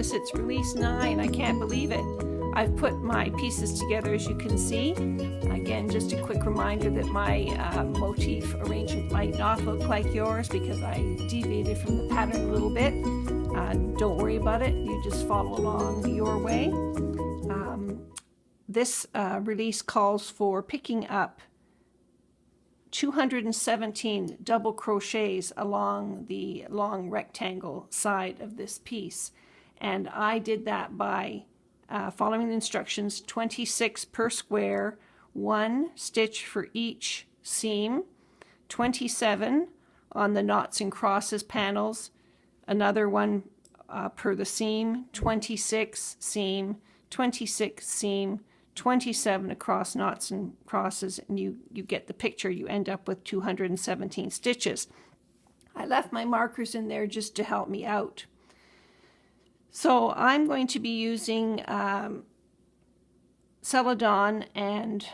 goodness, it's release 9. I can't believe it. I've put my pieces together, as you can see. Again, just a quick reminder that my motif arrangement might not look like yours because I deviated from the pattern a little bit. Don't worry about it. You just follow along your way. This release calls for picking up 217 double crochets along the long rectangle side of this piece. And I did that by following the instructions, 26 per square, 1 stitch for each seam, 27 on the knots and crosses panels, another one per the seam, 26 seam, 26 seam, 27 across knots and crosses, and you get the picture. You end up with 217 stitches. I left my markers in there just to help me out. So I'm going to be using Celadon and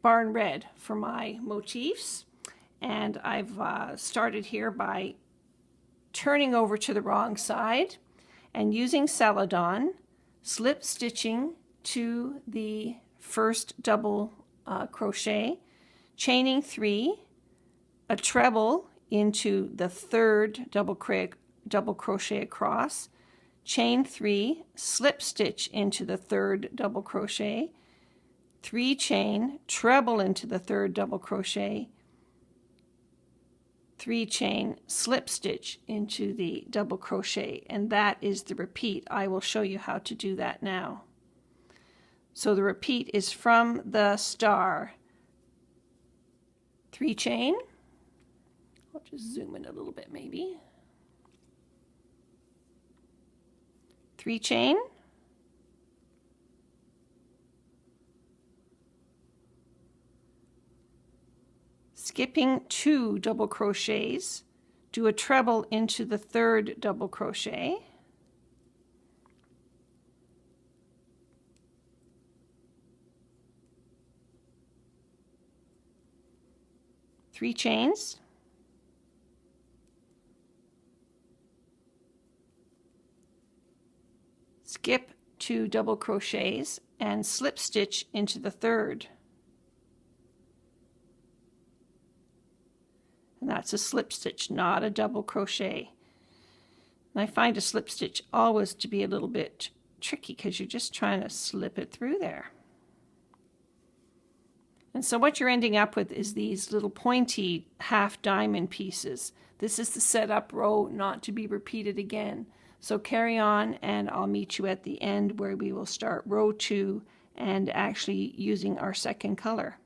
Barn Red for my motifs, and I've started here by turning over to the wrong side and using Celadon, slip stitching to the first double crochet, chaining 3, a treble into the third double crochet across, chain 3, slip stitch into the third double crochet, 3 chain, treble into the third double crochet, 3 chain, slip stitch into the double crochet, and that is the repeat. I will show you how to do that now. So the repeat is from the star. 3 chain. I'll just zoom in a little bit maybe. 3 chain. Skipping 2 double crochets, do a treble into the third double crochet. Three chains, skip 2 double crochets and slip stitch into the third. And that's a slip stitch, not a double crochet. And I find a slip stitch always to be a little bit tricky because you're just trying to slip it through there. And so what you're ending up with is these little pointy half diamond pieces. This is the setup row, not to be repeated again. So carry on and I'll meet you at the end where we will start row 2 and actually using our second color.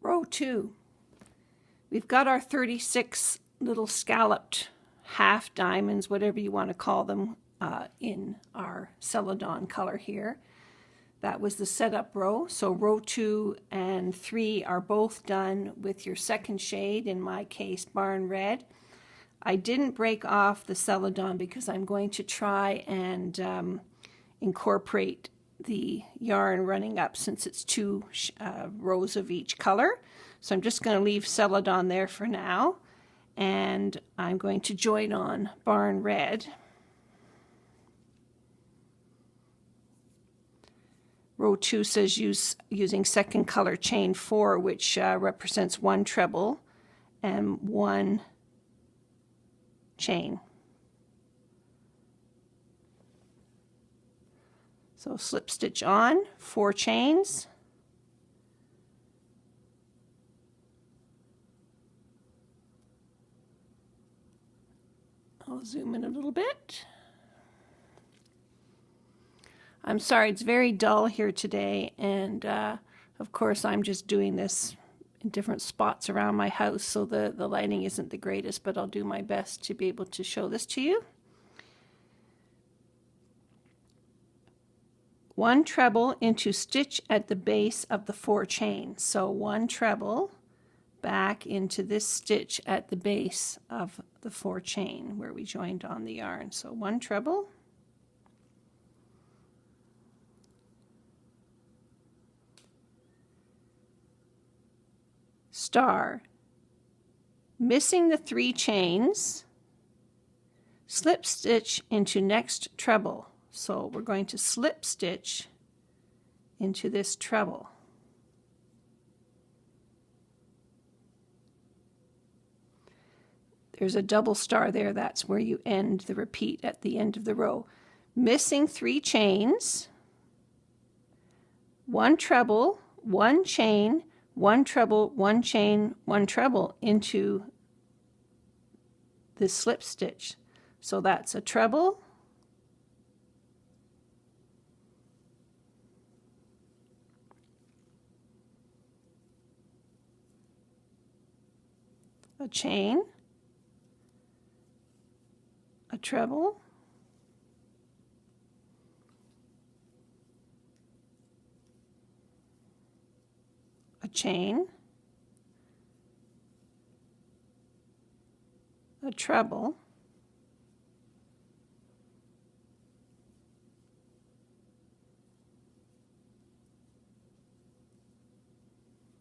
Row 2. We've got our 36 little scalloped half diamonds, whatever you want to call them, in our Celadon color here. That was the setup row. So row 2 and 3 are both done with your second shade, in my case Barn Red. I didn't break off the Celadon because I'm going to try and incorporate the yarn running up since it's 2 rows of each color. So I'm just going to leave Celadon there for now, and I'm going to join on Barn Red. Row 2 says using second color chain 4, which represents 1 treble and 1 chain. So slip stitch on, 4 chains. I'll zoom in a little bit. I'm sorry, it's very dull here today, and of course I'm just doing this in different spots around my house, so the lighting isn't the greatest, but I'll do my best to be able to show this to you. 1 treble into stitch at the base of the 4 chains. So 1 treble back into this stitch at the base of the 4 chain where we joined on the yarn. So 1 treble. Star. Missing the 3 chains, slip stitch into next treble. So we're going to slip stitch into this treble. There's a double star there. That's where you end the repeat at the end of the row. Missing 3 chains, 1 treble, 1 chain, 1 treble, 1 chain, 1 treble into this slip stitch. So that's a treble, a chain, a treble, a chain, a treble,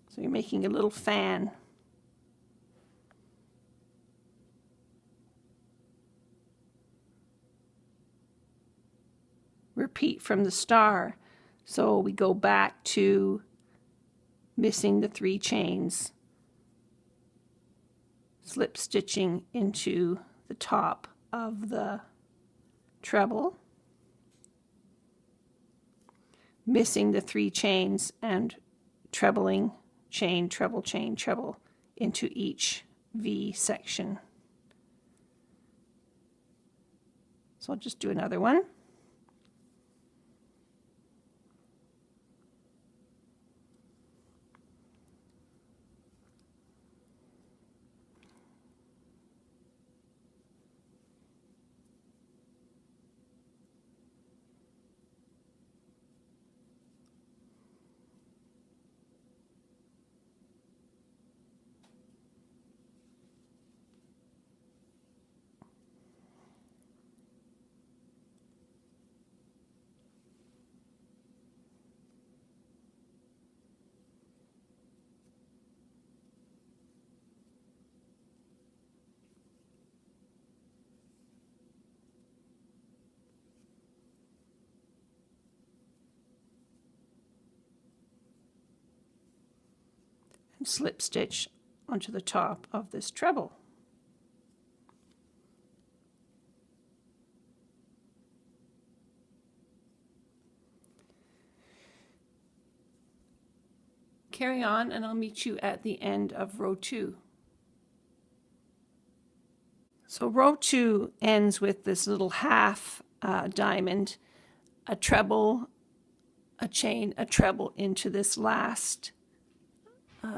so you're making a little fan. Repeat from the star. So we go back to missing the 3 chains, slip stitching into the top of the treble, missing the 3 chains, and trebling, chain, treble, chain, treble into each V section. So I'll just do another one. And slip stitch onto the top of this treble. Carry on and I'll meet you at the end of row 2. So row 2 ends with this little half diamond, a treble, a chain, a treble into this last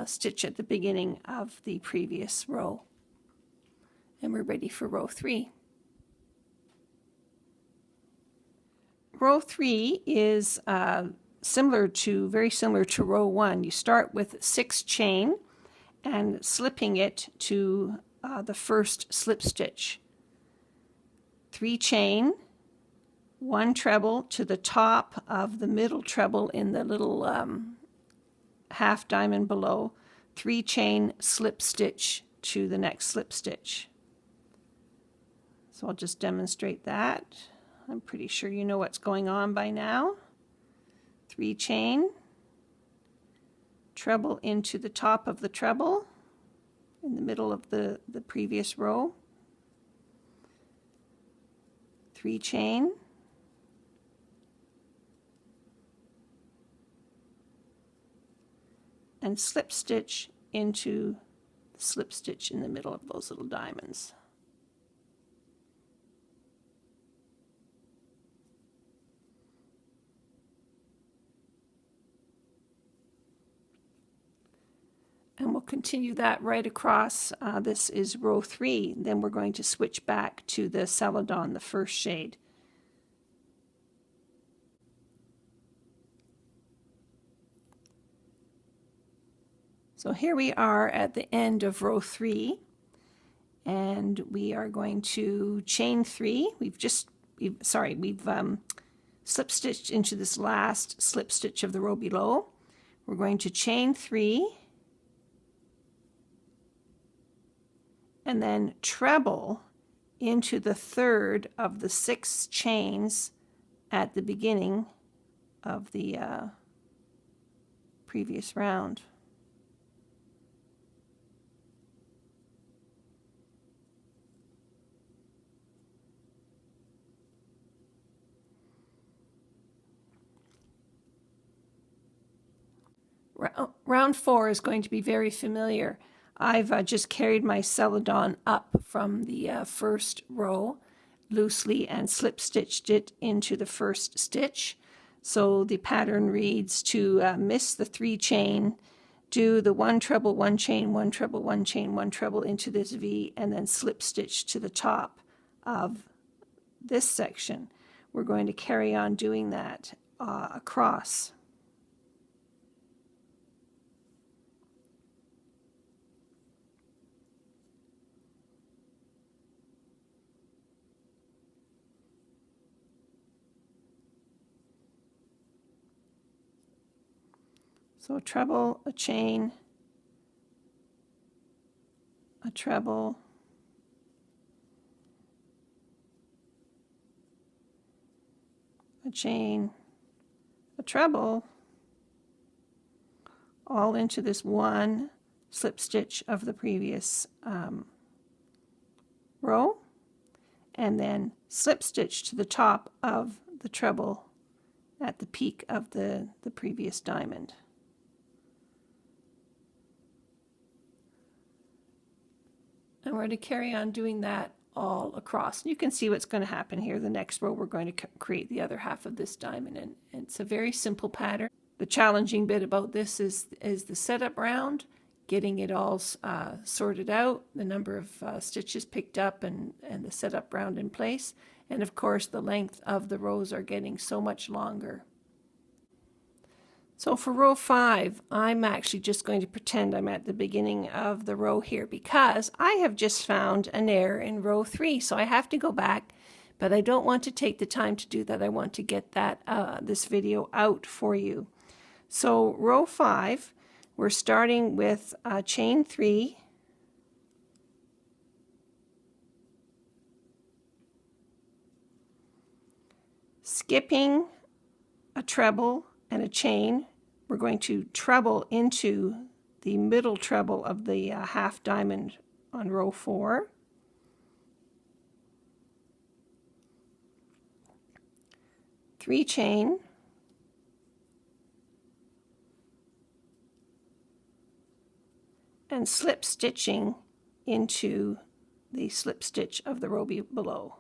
stitch at the beginning of the previous row. And we're ready for row 3. Row 3 is very similar to row 1. You start with 6 chain and slipping it to the first slip stitch. 3 chain, 1 treble to the top of the middle treble in the little half diamond below, 3 chain, slip stitch to the next slip stitch. So I'll just demonstrate that. I'm pretty sure you know what's going on by now. 3 chain, treble into the top of the treble in the middle of the previous row, 3 chain, and slip stitch into the slip stitch in the middle of those little diamonds. And we'll continue that right across. This is row 3. Then we're going to switch back to the Celadon, the first shade. So here we are at the end of row 3, and we are going to chain 3. We've slip stitched into this last slip stitch of the row below. We're going to chain 3 and then treble into the third of the 6 chains at the beginning of the previous round. Round 4 is going to be very familiar. I've just carried my celadon up from the first row loosely and slip stitched it into the first stitch. So the pattern reads to miss the 3 chain, do the 1 treble, 1 chain, 1 treble, 1 chain, 1 treble into this V, and then slip stitch to the top of this section. We're going to carry on doing that across. So a treble, a chain, a treble, a chain, a treble, all into this one slip stitch of the previous row, and then slip stitch to the top of the treble at the peak of the previous diamond. And we're going to carry on doing that all across. You can see what's going to happen here. The next row we're going to create the other half of this diamond, and it's a very simple pattern. The challenging bit about this is the setup round, getting it all sorted out, the number of stitches picked up, and the setup round in place. And of course the length of the rows are getting so much longer. So for row 5, I'm actually just going to pretend I'm at the beginning of the row here, because I have just found an error in row 3. So I have to go back, but I don't want to take the time to do that. I want to get that this video out for you. So row 5, we're starting with chain 3, skipping a treble and a chain. We're going to treble into the middle treble of the half diamond on row 4. Three chain, and slip stitching into the slip stitch of the row below.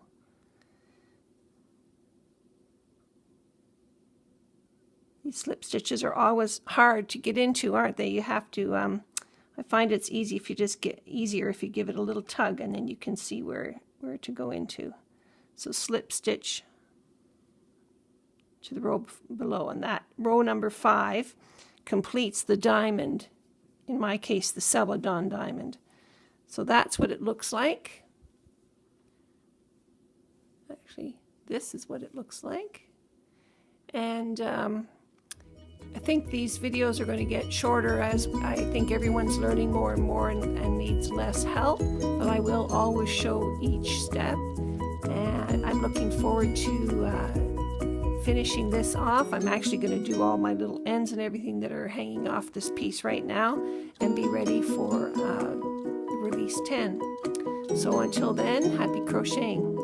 These slip stitches are always hard to get into, aren't they? You have to, I find it's easier if you give it a little tug, and then you can see where to go into. So slip stitch to the row below, and that row number 5 completes the diamond, in my case the celadon diamond. So that's what it looks like. Actually, this is what it looks like. And I think these videos are going to get shorter as I think everyone's learning more and more and needs less help, but I will always show each step, and I'm looking forward to finishing this off. I'm actually going to do all my little ends and everything that are hanging off this piece right now and be ready for release 10. So until then, happy crocheting.